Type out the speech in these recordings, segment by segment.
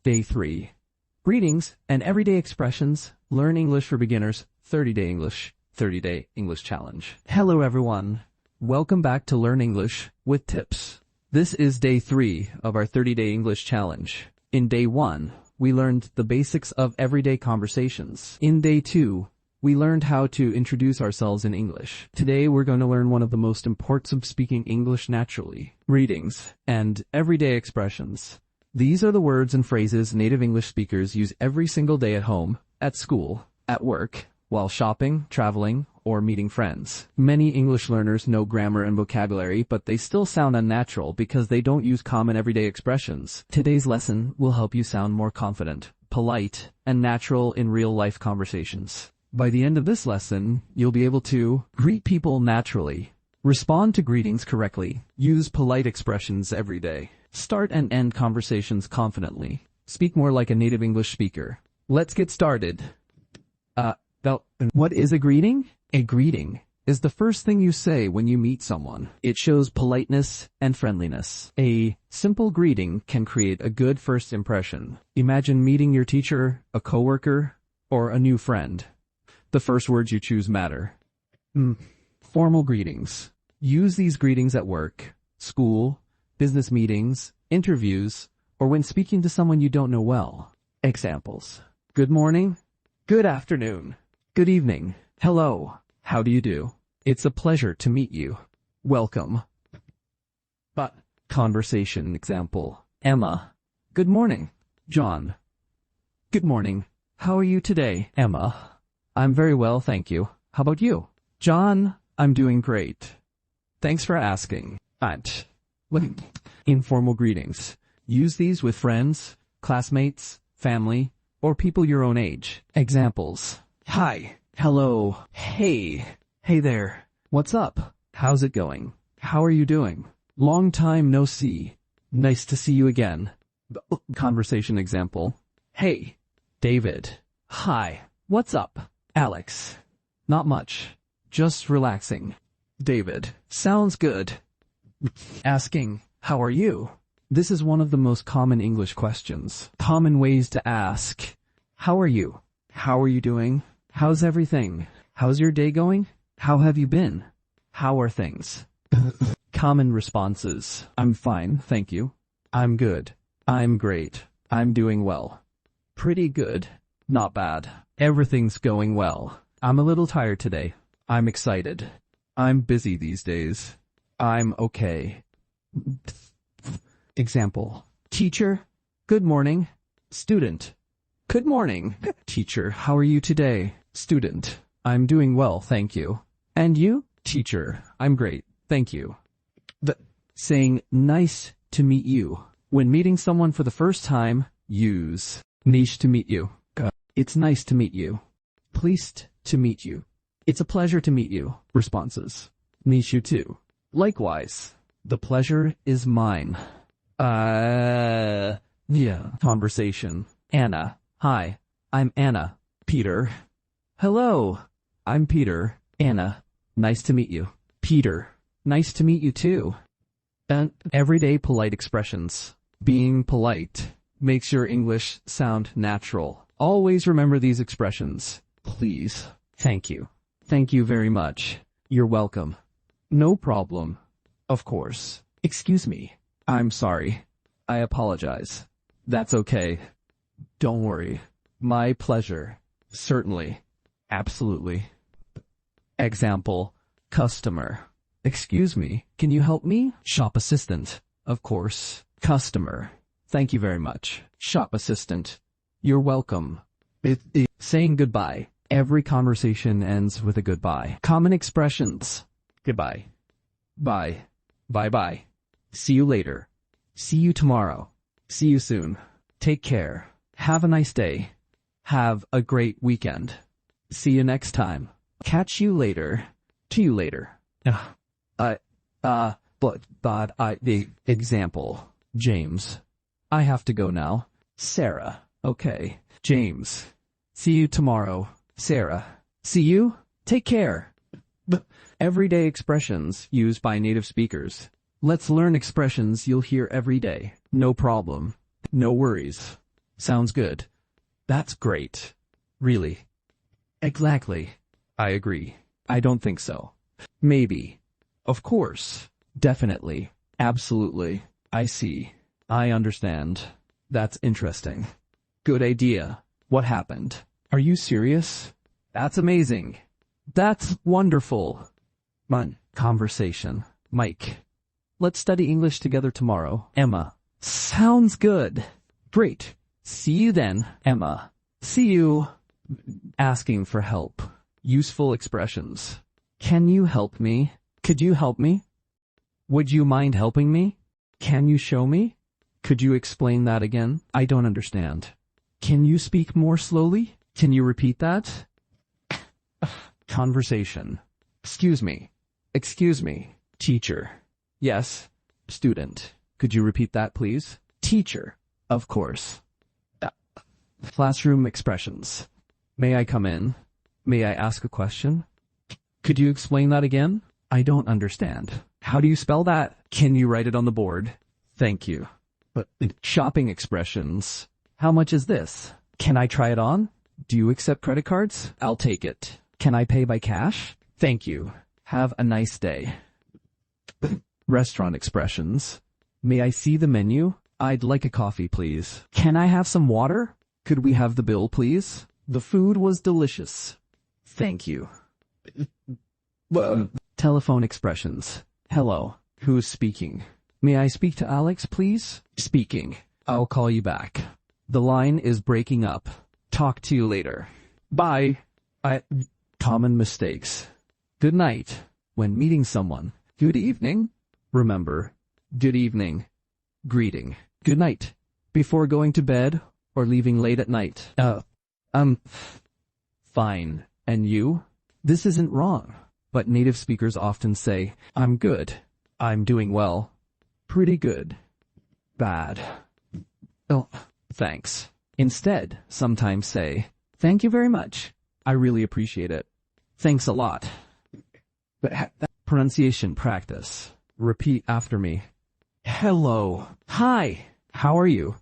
Day 3. Greetings and everyday expressions. Learn English for beginners. 30-day English. 30-day English challenge. Hello everyone. Welcome back to Learn English with Tips. This is day 3 of our 30-day English challenge. In day 1, we learned the basics of everyday conversations. In day 2, we learned how to introduce ourselves in English. Today we're going to learn one of the most importants of speaking English naturally. Greetings and everyday expressions. These are the words and phrases native English speakers use every single day at home, at school, at work, while shopping, traveling, or meeting friends. Many English learners know grammar and vocabulary, but they still sound unnatural because they don't use common everyday expressions. Today's lesson will help you sound more confident, polite, and natural in real-life conversations. By the end of this lesson, you'll be able to greet people naturally, respond to greetings correctly, use polite expressions every day, start and end conversations confidently, speak more like a native English speaker. Let's get started. What is a greeting? A greeting is the first thing you say when you meet someone. It shows politeness and friendliness. A simple greeting can create a good first impression. Imagine meeting your teacher, a coworker, or a new friend. The first words you choose matter. Formal greetings. Use these greetings at work, school, business meetings, interviews, or when speaking to someone you don't know well. Examples. Good morning. Good afternoon. Good evening. Hello. How do you do? It's a pleasure to meet you. Welcome. But conversation example. Emma. Good morning. John. Good morning. How are you today, Emma? I'm very well, thank you. How about you? John, I'm doing great. Thanks for asking. Aunt. Informal greetings. Use these with friends, classmates, family, or people your own age. Examples. Hi. Hello. Hey. Hey there. What's up? How's it going? How are you doing? Long time no see. Nice to see you again. Conversation example. Hey. David. Hi. What's up? Alex. Not much. Just relaxing. David. Sounds good. Asking, how are you? This is one of the most common English questions. Common ways to ask. How are you? How are you doing? How's everything? How's your day going? How have you been? How are things? Common responses. I'm fine, thank you. I'm good. I'm great. I'm doing well. Pretty good. Not bad. Everything's going well. I'm a little tired today. I'm excited. I'm busy these days. I'm okay. Example. Teacher. Good morning. Student. Good morning. Teacher, how are you today? Student. I'm doing well, thank you. And you? Teacher. I'm great, thank you. Saying nice to meet you. When meeting someone for the first time, use nice to meet you. It's nice to meet you. Pleased to meet you. It's a pleasure to meet you. Responses. Nice you too. Likewise. The pleasure is mine. Yeah. Conversation. Anna. Hi. I'm Anna. Peter. Hello. I'm Peter. Anna. Nice to meet you. Peter. Nice to meet you too. And everyday polite expressions. Being polite makes your English sound natural. Always remember these expressions. Please. Thank you. Thank you very much. You're welcome. No problem. Of course. Excuse me. I'm sorry. I apologize. That's okay. Don't worry. My pleasure. Certainly. Absolutely. Example. Customer. Excuse me. Can you help me? Shop assistant. Of course. Customer. Thank you very much. Shop assistant. You're welcome. Saying goodbye. Every conversation ends with a goodbye. Common expressions. Goodbye. Bye. Bye-bye. See you later. See you tomorrow. See you soon. Take care. Have a nice day. Have a great weekend. See you next time. Catch you later. To you later. The example. James. I have to go now. Sarah. Okay. James. See you tomorrow. Sarah. See you. Take care. Everyday expressions used by native speakers. Let's learn expressions you'll hear every day. No problem. No worries. Sounds good. That's great. Really? Exactly. I agree. I don't think so. Maybe. Of course. Definitely. Absolutely. I see. I understand. That's interesting. Good idea. What happened? Are you serious? That's amazing. That's wonderful. Conversation. Mike. Let's study English together tomorrow. Emma. Sounds good. Great. See you then, Emma. See you. Asking for help. Useful expressions. Can you help me? Could you help me? Would you mind helping me? Can you show me? Could you explain that again? I don't understand. Can you speak more slowly? Can you repeat that? Conversation. Excuse me. Excuse me. Teacher. Yes. Student. Could you repeat that, please? Teacher. Of course. Classroom expressions. May I come in? May I ask a question? Could you explain that again? I don't understand. How do you spell that? Can you write it on the board? Thank you. But shopping expressions. How much is this? Can I try it on? Do you accept credit cards? I'll take it. Can I pay by cash? Thank you. Have a nice day. Restaurant expressions. May I see the menu? I'd like a coffee, please. Can I have some water? Could we have the bill, please? The food was delicious. Thank you. Telephone expressions. Hello. Who's speaking? May I speak to Alex, please? Speaking. I'll call you back. The line is breaking up. Talk to you later. Bye. Common mistakes. Good night. When meeting someone. Good evening. Remember. Good evening. Greeting. Good night. Before going to bed or leaving late at night. Fine. And you? This isn't wrong. But native speakers often say, I'm good. I'm doing well. Pretty good. Bad. Oh, thanks. Instead, sometimes say, thank you very much. I really appreciate it. Thanks a lot. Pronunciation practice. Repeat after me. Hello. Hi. How are you?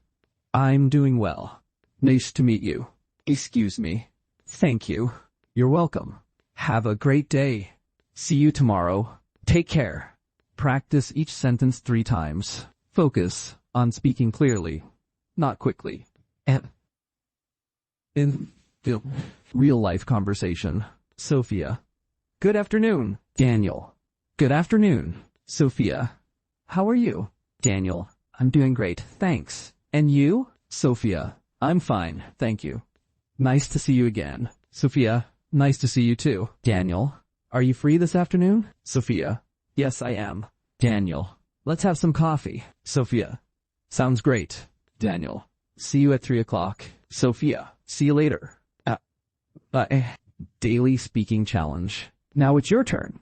I'm doing well. Nice to meet you. Excuse me. Thank you. You're welcome. Have a great day. See you tomorrow. Take care. Practice each sentence 3 times. Focus on speaking clearly, not quickly. In real-life conversation. Sophia. Good afternoon. Daniel. Good afternoon. Sophia. How are you? Daniel. I'm doing great, thanks. And you? Sophia. I'm fine, thank you. Nice to see you again. Sophia. Nice to see you too. Daniel. Are you free this afternoon? Sophia. Yes, I am. Daniel. Let's have some coffee. Sophia. Sounds great. Daniel. See you at 3 o'clock. Sophia. See you later. Daily speaking challenge. Now it's your turn.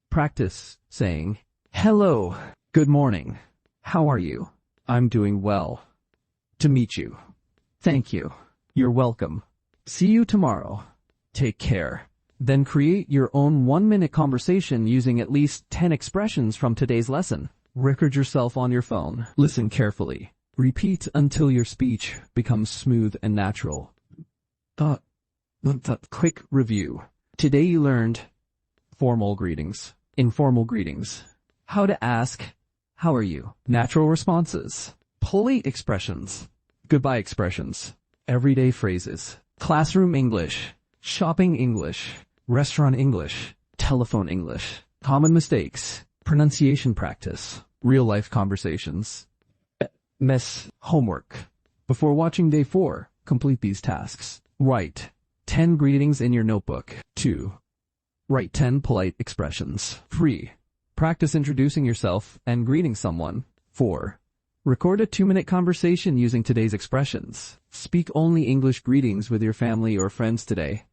Practice saying, hello. Good morning. How are you? I'm doing well. To meet you. Thank you. You're welcome. See you tomorrow. Take care. Then create your own 1-minute conversation using at least 10 expressions from today's lesson. Record yourself on your phone. Listen carefully. Repeat until your speech becomes smooth and natural. Quick review. Today you learned formal greetings, informal greetings, how to ask, how are you, natural responses, polite expressions, goodbye expressions, everyday phrases, classroom English, shopping English, restaurant English, telephone English, common mistakes, pronunciation practice, real-life conversations. Homework. Before watching day 4, complete these tasks. Write 10 greetings in your notebook. 2. Write 10 polite expressions. 3. Practice introducing yourself and greeting someone. 4. Record a 2-minute conversation using today's expressions. Speak only English greetings with your family or friends today.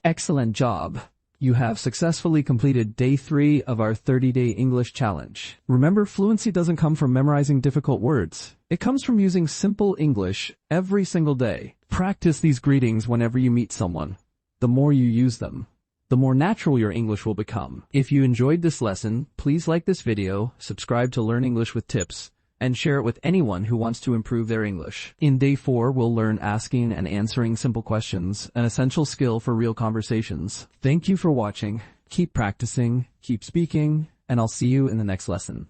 Excellent job. You have successfully completed day 3 of our 30-day English challenge. Remember, fluency doesn't come from memorizing difficult words. It comes from using simple English every single day. Practice these greetings whenever you meet someone. The more you use them, the more natural your English will become. If you enjoyed this lesson, please like this video, subscribe to Learn English with Tips, and share it with anyone who wants to improve their English. In day 4, we'll learn asking and answering simple questions, an essential skill for real conversations. Thank you for watching. Keep practicing, keep speaking, and I'll see you in the next lesson.